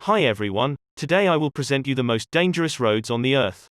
Hi everyone, today I will present you the most dangerous roads on the earth.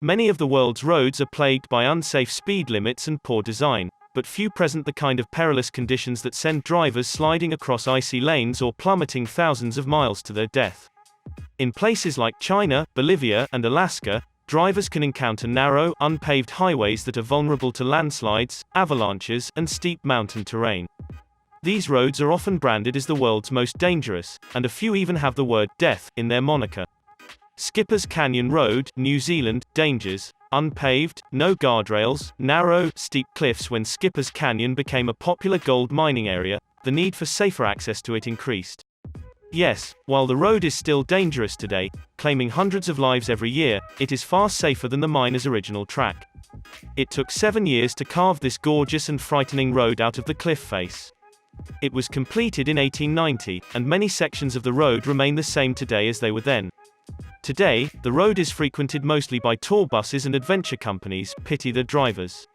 Many of the world's roads are plagued by unsafe speed limits and poor design, but few present the kind of perilous conditions that send drivers sliding across icy lanes or plummeting thousands of miles to their death. In places like China, Bolivia, and Alaska, drivers can encounter narrow, unpaved highways that are vulnerable to landslides, avalanches, and steep mountain terrain. These roads are often branded as the world's most dangerous, and a few even have the word death in their moniker. Skipper's Canyon Road, New Zealand, dangers: unpaved, no guardrails, narrow, steep cliffs. When Skipper's Canyon became a popular gold mining area, the need for safer access to it increased. Yes, while the road is still dangerous today, claiming hundreds of lives every year, it is far safer than the miner's original track. It took 7 years to carve this gorgeous and frightening road out of the cliff face. It was completed in 1890, and many sections of the road remain the same today as they were then. Today, the road is frequented mostly by tour buses and adventure companies. Pity the drivers.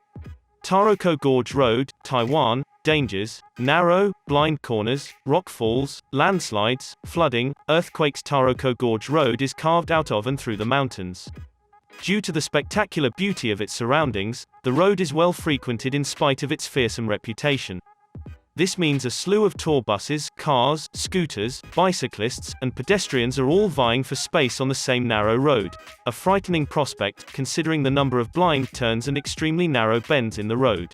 Taroko Gorge Road, Taiwan, dangers: narrow, blind corners, rock falls, landslides, flooding, earthquakes. Taroko Gorge Road is carved out of and through the mountains. Due to the spectacular beauty of its surroundings, the road is well frequented in spite of its fearsome reputation. This means a slew of tour buses, cars, scooters, bicyclists, and pedestrians are all vying for space on the same narrow road. A frightening prospect, considering the number of blind turns and extremely narrow bends in the road.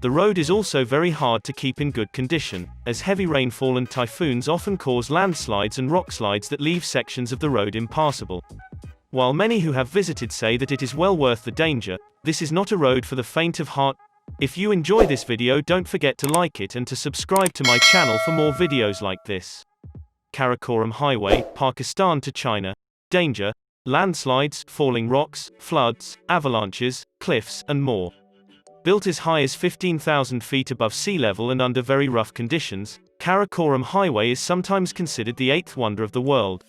The road is also very hard to keep in good condition, as heavy rainfall and typhoons often cause landslides and rockslides that leave sections of the road impassable. While many who have visited say that it is well worth the danger, this is not a road for the faint of heart. If you enjoy this video, don't forget to like it and to subscribe to my channel for more videos like this. Karakoram Highway, Pakistan to China, danger: landslides, falling rocks, floods, avalanches, cliffs, and more. Built as high as 15,000 feet above sea level and under very rough conditions, Karakoram Highway is sometimes considered the eighth wonder of the world.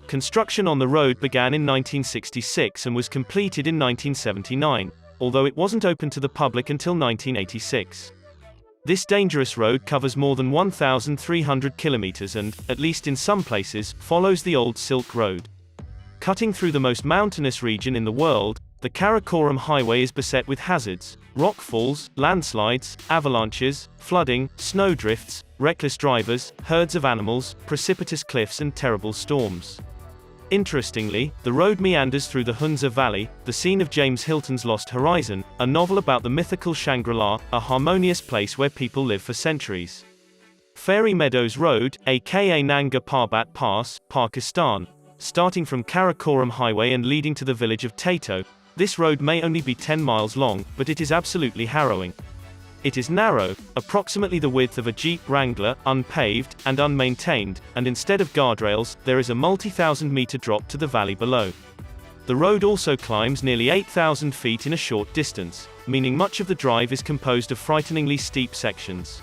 Construction on the road began in 1966 and was completed in 1979. Although it wasn't open to the public until 1986. This dangerous road covers more than 1,300 kilometers and, at least in some places, follows the old Silk Road. Cutting through the most mountainous region in the world, the Karakoram Highway is beset with hazards: rock falls, landslides, avalanches, flooding, snowdrifts, reckless drivers, herds of animals, precipitous cliffs, and terrible storms. Interestingly, the road meanders through the Hunza Valley, the scene of James Hilton's Lost Horizon, a novel about the mythical Shangri-La, a harmonious place where people live for centuries. Fairy Meadows Road, aka Nanga Parbat Pass, Pakistan. Starting from Karakoram Highway and leading to the village of Tato, this road may only be 10 miles long, but it is absolutely harrowing. It is narrow, approximately the width of a Jeep Wrangler, unpaved, and unmaintained, and instead of guardrails, there is a multi-thousand-meter drop to the valley below. The road also climbs nearly 8,000 feet in a short distance, meaning much of the drive is composed of frighteningly steep sections.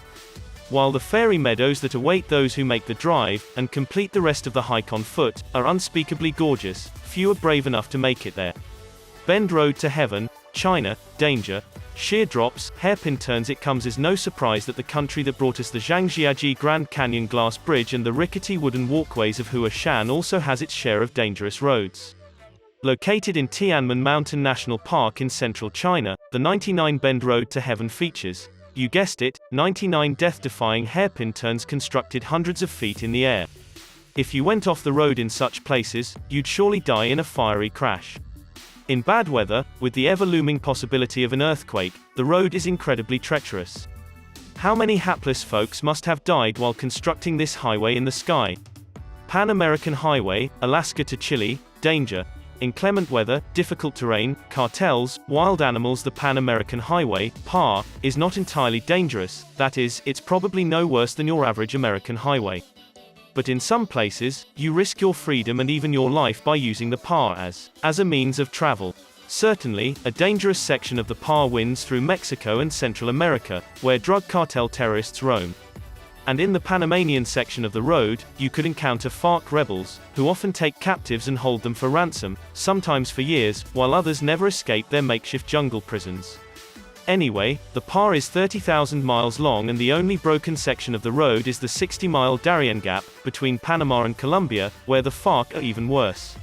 While the fairy meadows that await those who make the drive, and complete the rest of the hike on foot, are unspeakably gorgeous, few are brave enough to make it there. Bend Road to Heaven, China, danger: sheer drops, hairpin turns. It comes as no surprise that the country that brought us the Zhangjiajie Grand Canyon Glass Bridge and the rickety wooden walkways of Huashan also has its share of dangerous roads. Located in Tianmen Mountain National Park in central China, the 99 Bend Road to Heaven features, you guessed it, 99 death-defying hairpin turns constructed hundreds of feet in the air. If you went off the road in such places, you'd surely die in a fiery crash. In bad weather, with the ever-looming possibility of an earthquake, the road is incredibly treacherous. How many hapless folks must have died while constructing this highway in the sky? Pan American Highway, Alaska to Chile, danger: inclement weather, difficult terrain, cartels, wild animals. The Pan American Highway, PAR, is not entirely dangerous, that is, it's probably no worse than your average American highway. But in some places, you risk your freedom and even your life by using the PAR as a means of travel. Certainly, a dangerous section of the PAR winds through Mexico and Central America, where drug cartel terrorists roam. And in the Panamanian section of the road, you could encounter FARC rebels, who often take captives and hold them for ransom, sometimes for years, while others never escape their makeshift jungle prisons. Anyway, the PAR is 30,000 miles long and the only broken section of the road is the 60-mile Darien Gap, between Panama and Colombia, where the FARC are even worse.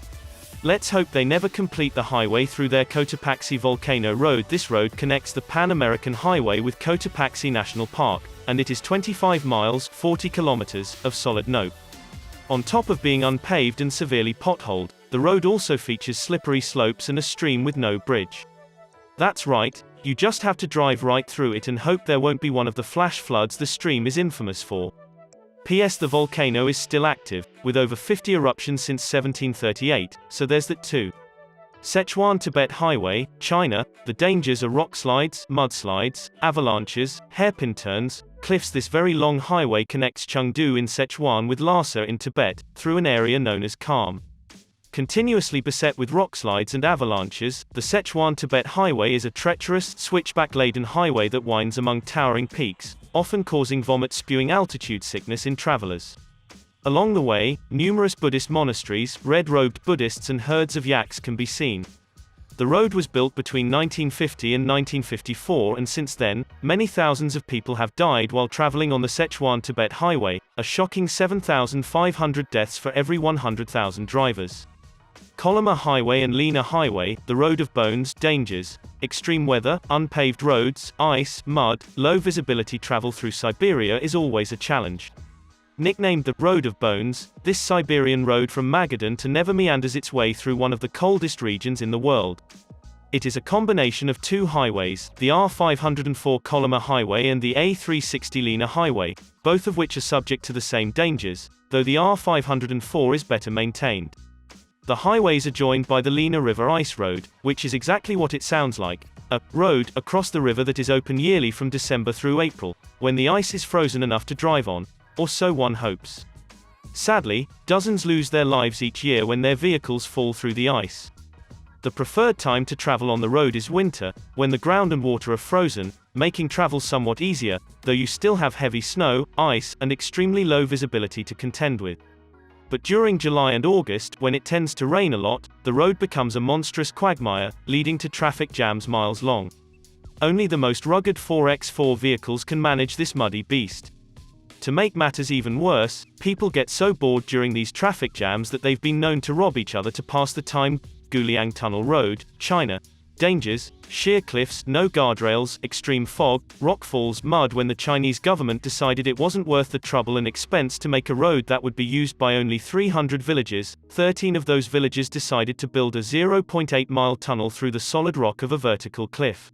Let's hope they never complete the highway through their Cotopaxi Volcano Road. This road connects the Pan-American Highway with Cotopaxi National Park, and it is 25 miles, 40 kilometers, of solid note. On top of being unpaved and severely potholed, the road also features slippery slopes and a stream with no bridge. That's right, you just have to drive right through it and hope there won't be one of the flash floods the stream is infamous for. P.S. The volcano is still active, with over 50 eruptions since 1738, so there's that too. Sichuan-Tibet Highway, China. The dangers are rock slides, mudslides, avalanches, hairpin turns, cliffs. This very long highway connects Chengdu in Sichuan with Lhasa in Tibet, through an area known as Kham. Continuously beset with rockslides and avalanches, the Sichuan-Tibet Highway is a treacherous, switchback-laden highway that winds among towering peaks, often causing vomit-spewing altitude sickness in travelers. Along the way, numerous Buddhist monasteries, red-robed Buddhists and herds of yaks can be seen. The road was built between 1950 and 1954, and since then, many thousands of people have died while traveling on the Sichuan-Tibet Highway, a shocking 7,500 deaths for every 100,000 drivers. Colima Highway and Lena Highway, the road of bones. Dangers: extreme weather, unpaved roads, ice, mud, low visibility. Travel through Siberia is always a challenge. Nicknamed the Road of Bones, this Siberian road from Magadan to Neva meanders its way through one of the coldest regions in the world. It is a combination of two highways, the R504 Colima Highway and the A360 Lena Highway, both of which are subject to the same dangers, though the R504 is better maintained. The highways are joined by the Lena River Ice Road, which is exactly what it sounds like, a road across the river that is open yearly from December through April, when the ice is frozen enough to drive on, or so one hopes. Sadly, dozens lose their lives each year when their vehicles fall through the ice. The preferred time to travel on the road is winter, when the ground and water are frozen, making travel somewhat easier, though you still have heavy snow, ice, and extremely low visibility to contend with. But during July and August, when it tends to rain a lot, the road becomes a monstrous quagmire, leading to traffic jams miles long. Only the most rugged 4x4 vehicles can manage this muddy beast. To make matters even worse, people get so bored during these traffic jams that they've been known to rob each other to pass the time. Guliang Tunnel Road, China. Dangers: sheer cliffs, no guardrails, extreme fog, rock falls, mud. When the Chinese government decided it wasn't worth the trouble and expense to make a road that would be used by only 300 villages, 13 of those villages decided to build a 0.8-mile tunnel through the solid rock of a vertical cliff.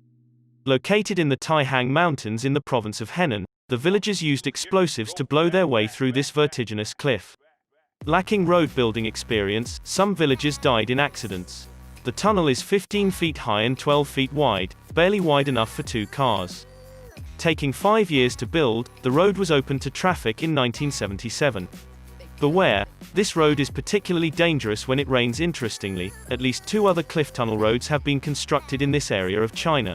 Located in the Taihang Mountains in the province of Henan, the villagers used explosives to blow their way through this vertiginous cliff. Lacking road building experience, some villagers died in accidents. The tunnel is 15 feet high and 12 feet wide, barely wide enough for 2 cars. Taking 5 years to build, the road was opened to traffic in 1977. Beware, this road is particularly dangerous when it rains. Interestingly, at least 2 other cliff tunnel roads have been constructed in this area of China.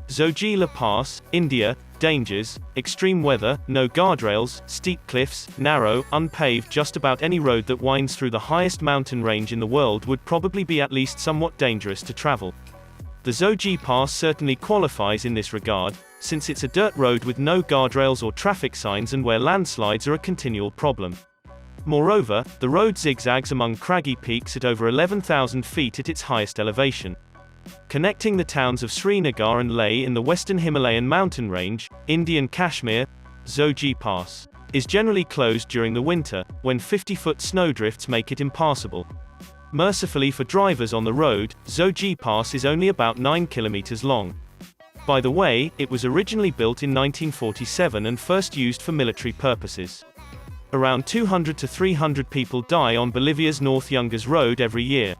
Zoji La Pass, India. Dangers: extreme weather, no guardrails, steep cliffs, narrow, unpaved. Just about any road that winds through the highest mountain range in the world would probably be at least somewhat dangerous to travel. The Zoji Pass certainly qualifies in this regard, since it's a dirt road with no guardrails or traffic signs and where landslides are a continual problem. Moreover, the road zigzags among craggy peaks at over 11,000 feet at its highest elevation. Connecting the towns of Srinagar and Leh in the western Himalayan mountain range, Indian Kashmir, Zoji Pass is generally closed during the winter, when 50-foot snowdrifts make it impassable. Mercifully for drivers on the road, Zoji Pass is only about 9 kilometers long. By the way, it was originally built in 1947 and first used for military purposes. Around 200 to 300 people die on Bolivia's North Yungas Road every year.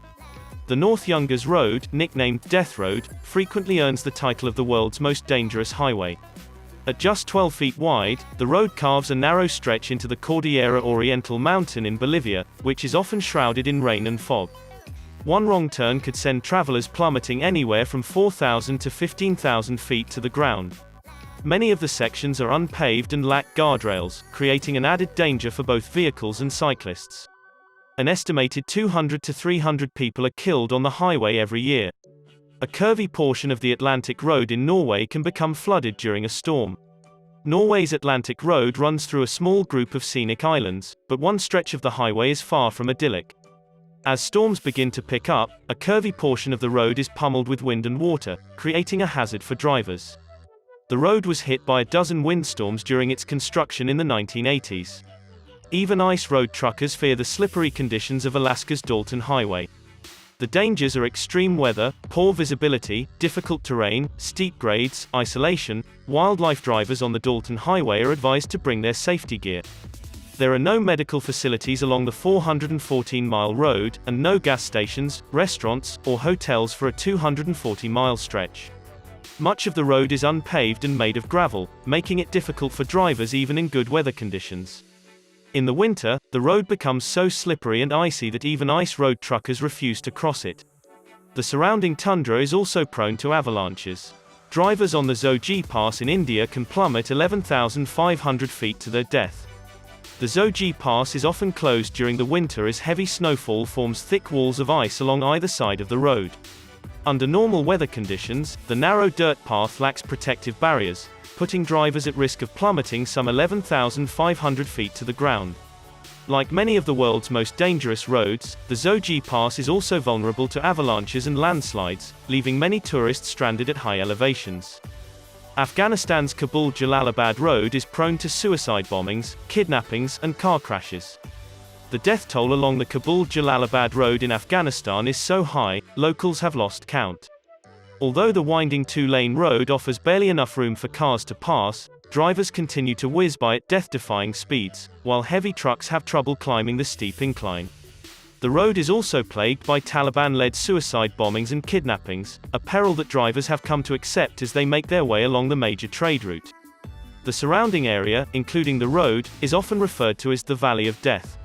The North Yungas Road, nicknamed Death Road, frequently earns the title of the world's most dangerous highway. At just 12 feet wide, the road carves a narrow stretch into the Cordillera Oriental mountain in Bolivia, which is often shrouded in rain and fog. One wrong turn could send travelers plummeting anywhere from 4,000 to 15,000 feet to the ground. Many of the sections are unpaved and lack guardrails, creating an added danger for both vehicles and cyclists. An estimated 200 to 300 people are killed on the highway every year. A curvy portion of the Atlantic Road in Norway can become flooded during a storm. Norway's Atlantic Road runs through a small group of scenic islands, but one stretch of the highway is far from idyllic. As storms begin to pick up, a curvy portion of the road is pummeled with wind and water, creating a hazard for drivers. The road was hit by a dozen windstorms during its construction in the 1980s. Even ice road truckers fear the slippery conditions of Alaska's Dalton Highway. The dangers are extreme weather, poor visibility, difficult terrain, steep grades, isolation. Wildlife drivers on the Dalton Highway are advised to bring their safety gear. There are no medical facilities along the 414-mile road, and no gas stations, restaurants, or hotels for a 240-mile stretch. Much of the road is unpaved and made of gravel, making it difficult for drivers even in good weather conditions. In the winter, the road becomes so slippery and icy that even ice road truckers refuse to cross it. The surrounding tundra is also prone to avalanches. Drivers on the Zoji Pass in India can plummet 11,500 feet to their death. The Zoji Pass is often closed during the winter as heavy snowfall forms thick walls of ice along either side of the road. Under normal weather conditions, the narrow dirt path lacks protective barriers, putting drivers at risk of plummeting some 11,500 feet to the ground. Like many of the world's most dangerous roads, the Zoji Pass is also vulnerable to avalanches and landslides, leaving many tourists stranded at high elevations. Afghanistan's Kabul-Jalalabad road is prone to suicide bombings, kidnappings, and car crashes. The death toll along the Kabul-Jalalabad road in Afghanistan is so high, locals have lost count. Although the winding two-lane road offers barely enough room for cars to pass, drivers continue to whiz by at death-defying speeds, while heavy trucks have trouble climbing the steep incline. The road is also plagued by Taliban-led suicide bombings and kidnappings, a peril that drivers have come to accept as they make their way along the major trade route. The surrounding area, including the road, is often referred to as the Valley of Death.